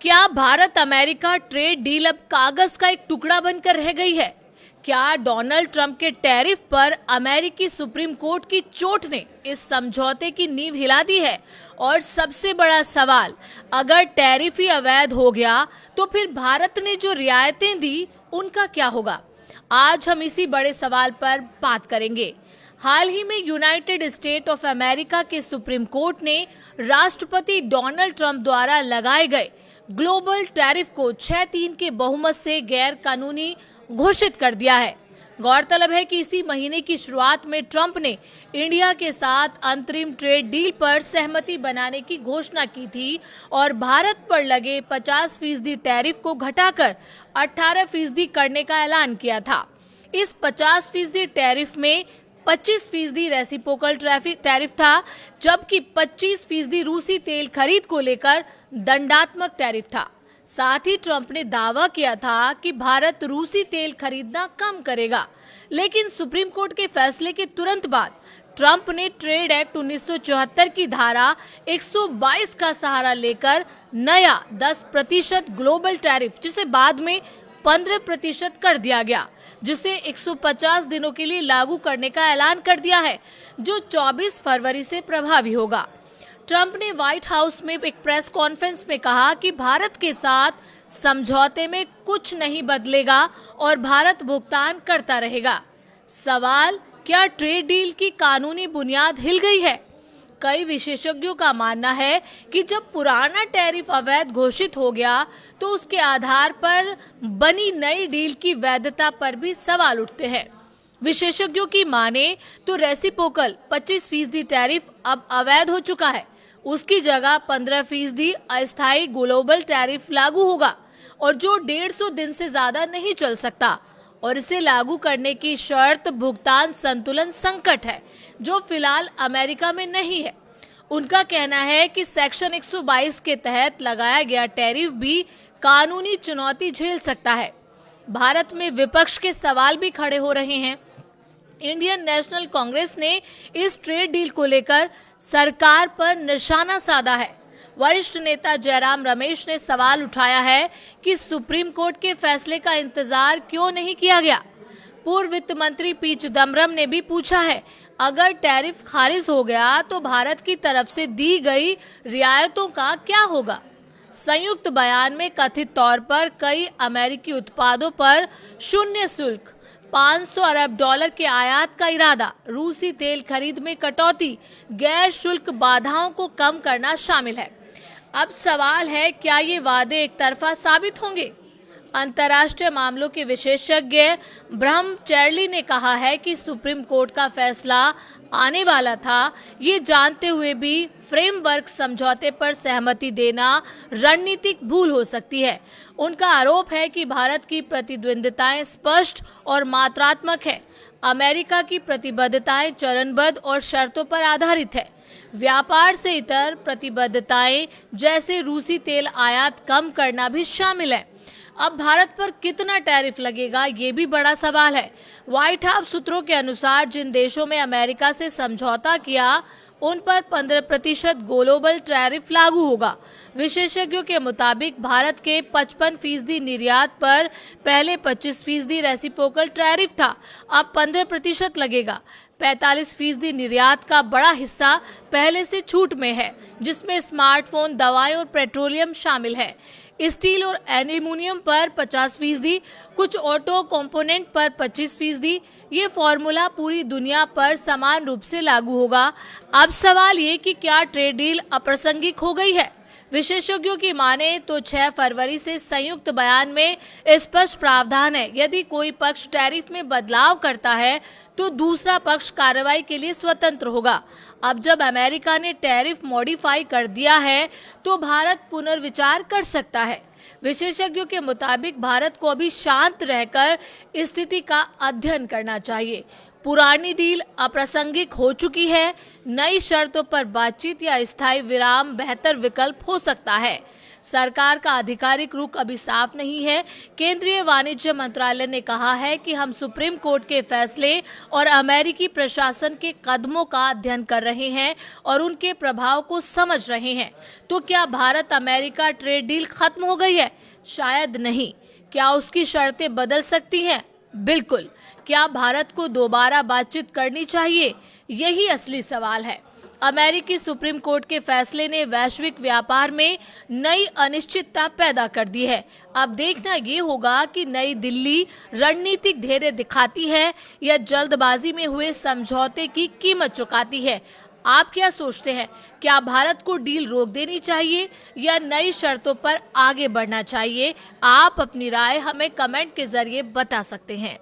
क्या Bharat America trade deal अब कागज का एक टुकड़ा बनकर रह गई है? क्या डोनाल्ड ट्रंप के टैरिफ पर अमेरिकी सुप्रीम कोर्ट की चोट ने इस समझौते की नींव हिला दी है? और सबसे बड़ा सवाल, अगर टैरिफ ही अवैध हो गया तो फिर भारत ने जो रियायतें दी उनका क्या होगा? आज हम इसी बड़े सवाल पर बात करेंगे। हाल ही में यूनाइटेड स्टेट ऑफ अमेरिका के सुप्रीम कोर्ट ने राष्ट्रपति डोनाल्ड ट्रंप द्वारा लगाए गए ग्लोबल टैरिफ को 6-3 के बहुमत से गैर कानूनी घोषित कर दिया है। गौरतलब है कि इसी महीने की शुरुआत में ट्रंप ने इंडिया के साथ अंतरिम ट्रेड डील पर सहमति बनाने की घोषणा की थी और भारत पर लगे 50% टैरिफ को घटाकर 18% करने का ऐलान किया था। इस 50% टैरिफ में 25% रेसिप्रोकल टैरिफ था, जबकि 25% रूसी तेल खरीद को लेकर दंडात्मक टैरिफ था। साथ ही ट्रंप ने दावा किया था कि भारत रूसी तेल खरीदना कम करेगा, लेकिन सुप्रीम कोर्ट के फैसले के तुरंत बाद ट्रंप ने ट्रेड एक्ट 1974 की धारा 122 का सहारा लेकर नया 10% ग्लोबल टैरिफ, जिसे बाद में 15% कर दिया गया, जिसे 150 दिनों के लिए लागू करने का ऐलान कर दिया है, जो 24 फरवरी से प्रभावी होगा। ट्रंप ने व्हाइट हाउस में एक प्रेस कॉन्फ्रेंस में कहा कि भारत के साथ समझौते में कुछ नहीं बदलेगा और भारत भुगतान करता रहेगा। सवाल, क्या ट्रेड डील की कानूनी बुनियाद हिल गई है? कई विशेषज्ञों का मानना है कि जब पुराना टैरिफ अवैध घोषित हो गया तो उसके आधार पर बनी नई डील की वैधता पर भी सवाल उठते हैं। विशेषज्ञों की माने तो रेसिप्रोकल 25% टैरिफ अब अवैध हो चुका है। उसकी जगह 15% अस्थायी ग्लोबल टैरिफ लागू होगा और जो 150 दिन से ज्यादा नहीं चल सकता, और इसे लागू करने की शर्त भुगतान संतुलन संकट है, जो फिलहाल अमेरिका में नहीं है। उनका कहना है कि सेक्शन 122 के तहत लगाया गया टैरिफ भी कानूनी चुनौती झेल सकता है। भारत में विपक्ष के सवाल भी खड़े हो रहे हैं। इंडियन नेशनल कांग्रेस ने इस ट्रेड डील को लेकर सरकार पर निशाना साधा है। वरिष्ठ नेता जयराम रमेश ने सवाल उठाया है कि सुप्रीम कोर्ट के फैसले का इंतजार क्यों नहीं किया गया। पूर्व वित्त मंत्री पी चिदम्बरम ने भी पूछा है, अगर टैरिफ खारिज हो गया तो भारत की तरफ से दी गई रियायतों का क्या होगा? संयुक्त बयान में कथित तौर पर कई अमेरिकी उत्पादों पर शून्य शुल्क, $500 अरब के आयात का इरादा, रूसी तेल खरीद में कटौती, गैर शुल्क बाधाओं को कम करना शामिल है। अब सवाल है, क्या ये वादे एक तरफा साबित होंगे? अंतर्राष्ट्रीय मामलों के विशेषज्ञ ब्रह्मचर्य ने कहा है कि सुप्रीम कोर्ट का फैसला आने वाला था, ये जानते हुए भी फ्रेमवर्क समझौते पर सहमति देना रणनीतिक भूल हो सकती है। उनका आरोप है कि भारत की प्रतिद्वंद्विताएं स्पष्ट और मात्रात्मक है। अमेरिका की प्रतिबद्धताएं चरणबद्ध और शर्तों पर आधारित है। व्यापार से इतर प्रतिबद्धताएं जैसे रूसी तेल आयात कम करना भी शामिल है। अब भारत पर कितना टैरिफ लगेगा, ये भी बड़ा सवाल है। व्हाइट हाउस सूत्रों के अनुसार जिन देशों में अमेरिका से समझौता किया उन पर 15% ग्लोबल टैरिफ लागू होगा। विशेषज्ञों के मुताबिक भारत के 55% निर्यात पर पहले 25% रेसिप्रोकल टैरिफ था, अब 15% लगेगा। 45% निर्यात का बड़ा हिस्सा पहले से छूट में है, जिसमें स्मार्टफोन, दवाएं और पेट्रोलियम शामिल है। स्टील और एल्यूमिनियम पर 50%, कुछ ऑटो कंपोनेंट पर 25%। ये फॉर्मूला पूरी दुनिया पर समान रूप से लागू होगा। अब सवाल ये कि क्या ट्रेड डील अप्रासंगिक हो गई है? विशेषज्ञों की माने तो 6 फरवरी से संयुक्त बयान में स्पष्ट प्रावधान है, यदि कोई पक्ष टैरिफ में बदलाव करता है तो दूसरा पक्ष कार्रवाई के लिए स्वतंत्र होगा। अब जब अमेरिका ने टैरिफ मॉडिफाई कर दिया है तो भारत पुनर्विचार कर सकता है। विशेषज्ञों के मुताबिक भारत को अभी शांत रहकर स्थिति का अध्ययन करना चाहिए। पुरानी डील अप्रासंगिक हो चुकी है, नई शर्तों पर बातचीत या स्थायी विराम बेहतर विकल्प हो सकता है। सरकार का आधिकारिक रुख अभी साफ नहीं है। केंद्रीय वाणिज्य मंत्रालय ने कहा है कि हम सुप्रीम कोर्ट के फैसले और अमेरिकी प्रशासन के कदमों का अध्ययन कर रहे हैं और उनके प्रभाव को समझ रहे हैं। तो क्या भारत अमेरिका ट्रेड डील खत्म हो गई है? शायद नहीं। क्या उसकी शर्तें बदल सकती हैं? बिल्कुल। क्या भारत को दोबारा बातचीत करनी चाहिए? यही असली सवाल है। अमेरिकी सुप्रीम कोर्ट के फैसले ने वैश्विक व्यापार में नई अनिश्चितता पैदा कर दी है। अब देखना ये होगा कि नई दिल्ली रणनीतिक धैर्य दिखाती है या जल्दबाजी में हुए समझौते की कीमत चुकाती है। आप क्या सोचते हैं? क्या भारत को डील रोक देनी चाहिए या नई शर्तों पर आगे बढ़ना चाहिए? आप अपनी राय हमें कमेंट के जरिए बता सकते हैं।